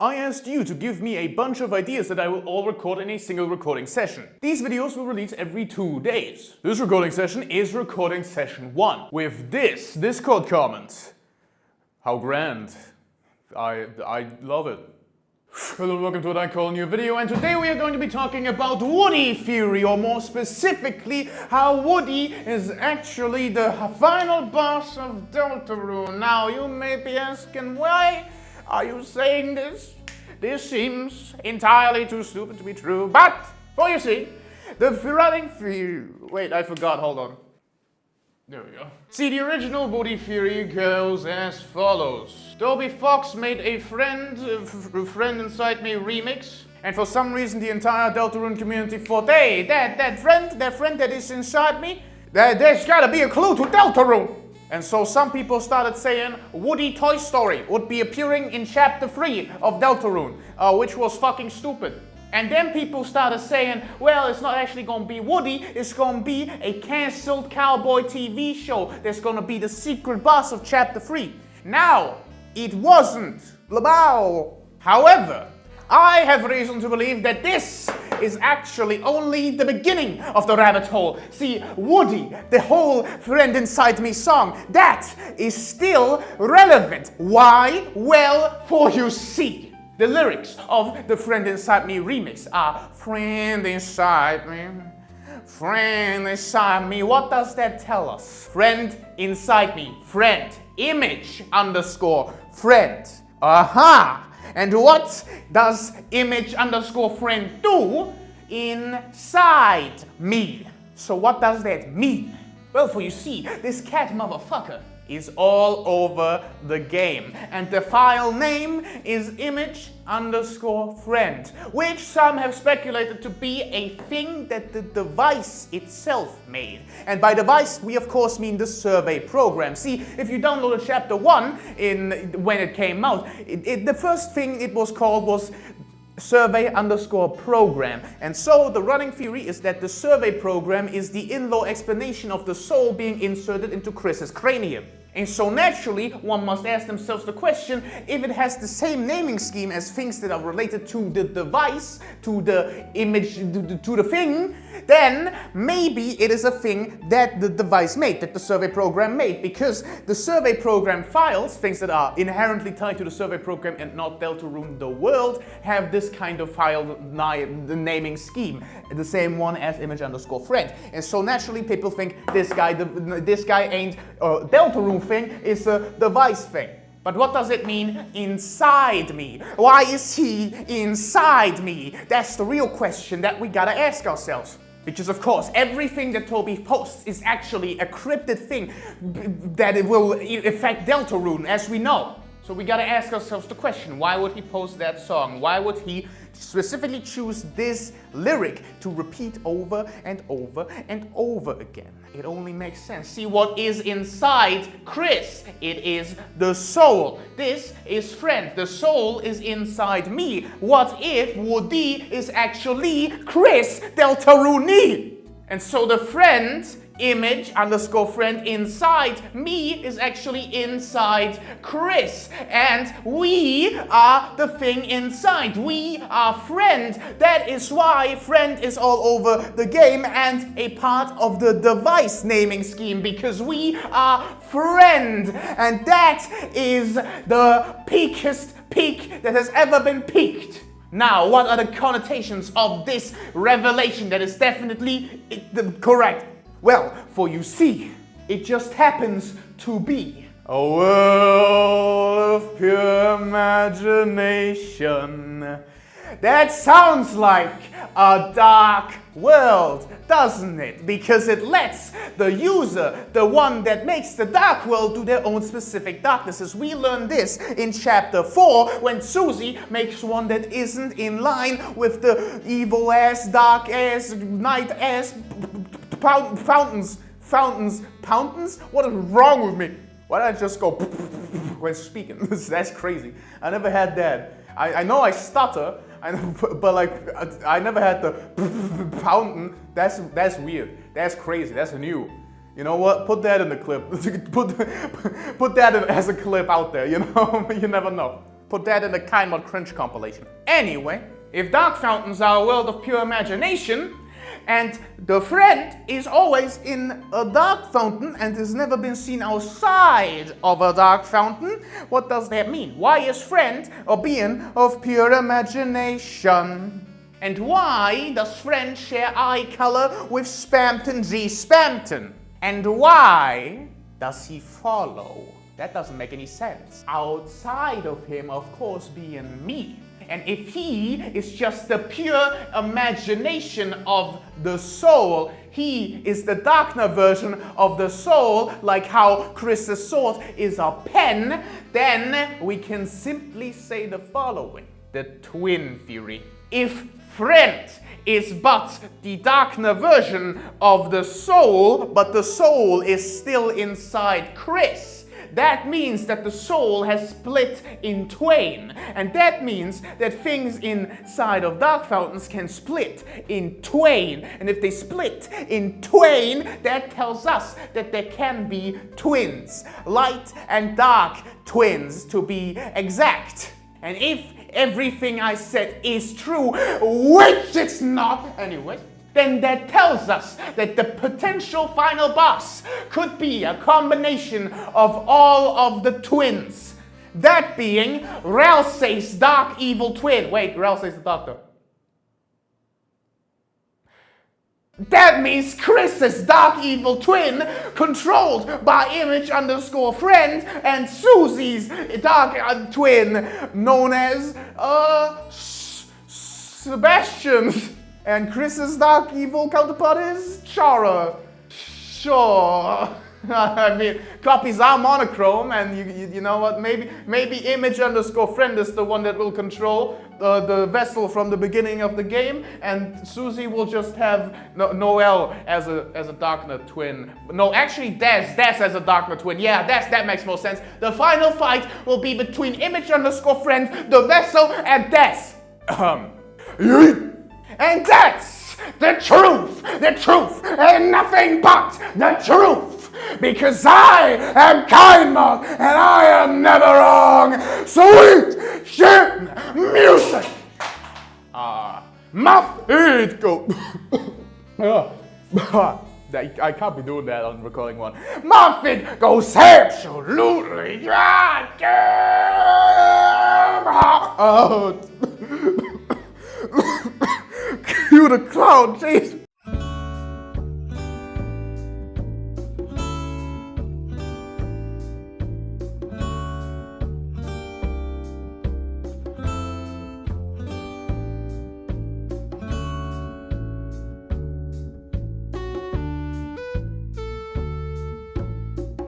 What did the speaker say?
I asked you to give me a bunch of ideas that I will all record in a single recording session. These videos will release every 2 days. This recording session is recording session 1 with this Discord comment. How grand. I love it. Hello and welcome to what I call a new video, and today we are going to be talking about Woody theory, or more specifically, how Woody is actually the final boss of Deltarune. Now you may be asking, why are you saying this? This seems entirely too stupid to be true, but, well, you see, the running theory... Wait, I forgot, hold on. There we go. See, the original Woody theory goes as follows. Toby Fox made a Friend Inside Me remix, and for some reason the entire Deltarune community thought, hey, that friend that is inside me, there's gotta be a clue to Deltarune. And so some people started saying Woody Toy Story would be appearing in chapter 3 of Deltarune, which was fucking stupid. And then people started saying, well, it's not actually gonna be Woody, it's gonna be a cancelled cowboy TV show that's gonna be the secret boss of chapter 3. Now, it wasn't. Blabow. However, I have reason to believe that this is actually only the beginning of the rabbit hole. See, Woody, the whole Friend Inside Me song, that is still relevant. Why? Well, for you see, the lyrics of the Friend Inside Me remix are Friend inside me, friend inside me. What does that tell us? Friend inside me, friend, image underscore friend. Aha! And what does image underscore friend do? Inside me. So what does that mean? Well, for you see, this cat motherfucker is all over the game. And the file name is image underscore friend, which some have speculated to be a thing that the device itself made. And by device, we of course mean the survey program. See, if you downloaded chapter 1 when it came out, the first thing it was called was survey underscore program. And so the running theory is that the survey program is the in-law explanation of the soul being inserted into Chris's cranium. And so naturally, one must ask themselves the question, if it has the same naming scheme as things that are related to the device, to the image, to the thing, then maybe it is a thing that the device made, that the survey program made, because the survey program files, things that are inherently tied to the survey program and not Deltarune the world, have this kind of file naming scheme, the same one as image underscore friend. And so naturally people think this guy ain't Deltarune thing, is a device thing. But what does it mean, inside me? Why is he inside me? That's the real question that we gotta ask ourselves. Because of course, everything that Toby posts is actually a cryptid thing that it will affect Deltarune, as we know. So we gotta ask ourselves the question, why would he post that song? Why would he specifically choose this lyric to repeat over and over and over again? It only makes sense. See, what is inside Chris? It is the soul. This is friend. The soul is inside me. What if Woody is actually Chris Deltarune? And so the friend image underscore friend inside me is actually inside Chris, and we are the thing inside. We are friend. That is why friend is all over the game and a part of the device naming scheme, because we are friend, and that is the peakest peak that has ever been peaked. Now, what are the connotations of this revelation that is definitely correct? Well, for you see, it just happens to be a world of pure imagination. That sounds like a dark world, doesn't it? Because it lets the user, the one that makes the dark world, do their own specific darknesses. We learned this in chapter 4 when Susie makes one that isn't in line with the evil ass, dark ass, night ass fountains. What is wrong with me? Why did I just go when speaking? That's crazy. I never had that. I know I stutter, but like I never had the fountain. That's weird. That's crazy. That's new. You know what? Put that in the clip. Put that as a clip out there. You know, you never know. put that in the Kind Mod Cringe compilation. Anyway, if dark fountains are a world of pure imagination, and the friend is always in a dark fountain and has never been seen outside of a dark fountain, what does that mean? Why is friend a being of pure imagination? And why does friend share eye color with Spamton G. Spamton? And why does he follow? That doesn't make any sense. Outside of him, of course, being me. And if he is just the pure imagination of the soul, he is the darker version of the soul, like how Chris's sword is a pen, then we can simply say the following. The twin theory. If friend is but the darker version of the soul, but the soul is still inside Chris, that means that the soul has split in twain. And that means that things inside of dark fountains can split in twain. And if they split in twain, that tells us that there can be twins. Light and dark twins, to be exact. And if everything I said is true, which it's not anyway, then that tells us that the potential final boss could be a combination of all of the twins. That being Ralsei's dark evil twin. Wait, Ralsei's the doctor. That means Chris's dark evil twin, controlled by image_friend, and Susie's dark twin, known as Sebastian's. And Chris's dark evil counterpart is Chara. Sure. I mean, copies are monochrome, and you know what? Maybe image_friend is the one that will control the vessel from the beginning of the game, and Susie will just have Noelle as a darker twin. No, actually, Des as a darker twin. Yeah, that makes more sense. The final fight will be between image_friend, the vessel, and Des. And that's the truth, and nothing but the truth, because I am Kind Mod, and I am never wrong. Sweet shit music. Muffin go. I can't be doing that on recording one. Muffin goes absolutely goddamn hot. Cue the clown chase